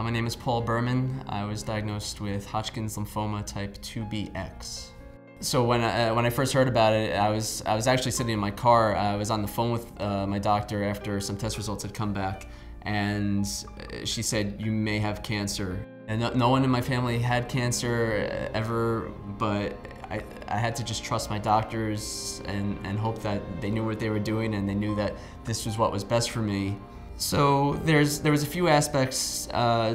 My name is Paul Berman. I was diagnosed with Hodgkin's lymphoma type 2Bx. So when I first heard about it, I was actually sitting in my car. I was on the phone with my doctor after some test results had come back, and she said, "You may have cancer." And no one in my family had cancer ever, but I had to just trust my doctors and hope that they knew what they were doing and they knew that this was what was best for me. So there was a few aspects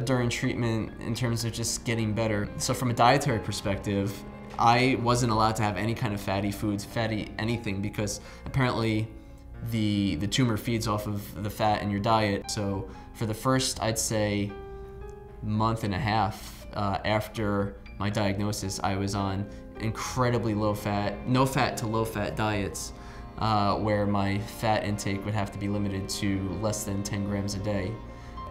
during treatment in terms of just getting better. So from a dietary perspective, I wasn't allowed to have any kind of fatty foods, fatty anything, because apparently the tumor feeds off of the fat in your diet. So for the first, I'd say, month and a half after my diagnosis, I was on incredibly low fat, no fat to low fat diets, where my fat intake would have to be limited to less than 10 grams a day.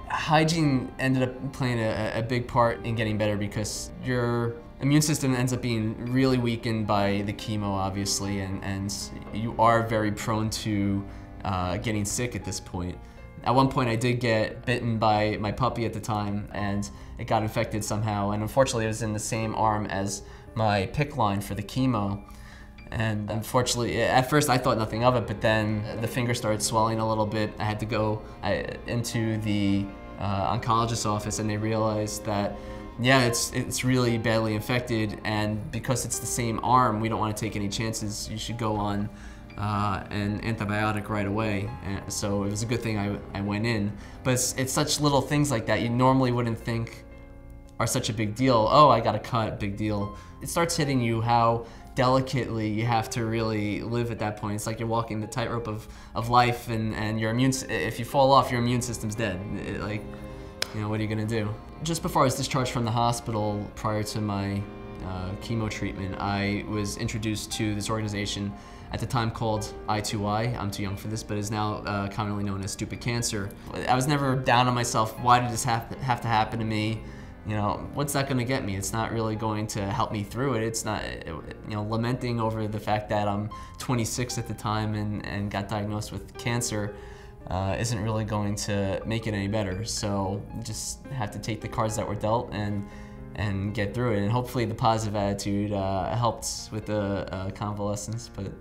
Hygiene ended up playing a big part in getting better because your immune system ends up being really weakened by the chemo, obviously, and you are very prone to getting sick at this point. At one point I did get bitten by my puppy at the time, and it got infected somehow, and unfortunately it was in the same arm as my PICC line for the chemo. And unfortunately, at first I thought nothing of it, but then the finger started swelling a little bit. I had to go into the oncologist's office, and they realized that, yeah, it's really badly infected, and because it's the same arm, we don't want to take any chances. You should go on an antibiotic right away. And so it was a good thing I went in. But it's such little things like that you normally wouldn't think are such a big deal. Oh, I got a cut, big deal. It starts hitting you how delicately you have to really live at that point. It's like you're walking the tightrope of life, and your if you fall off, your immune system's dead. Like, you know, what are you gonna do? Just before I was discharged from the hospital, prior to my chemo treatment, I was introduced to this organization at the time called I2I. I'm too young for this, but is now commonly known as Stupid Cancer. I was never down on myself. Why did this have to happen to me? You know, what's that going to get me? It's not really going to help me through it. It's not, you know, lamenting over the fact that I'm 26 at the time and got diagnosed with cancer isn't really going to make it any better. So just have to take the cards that were dealt and get through it. And hopefully the positive attitude helped with the convalescence. But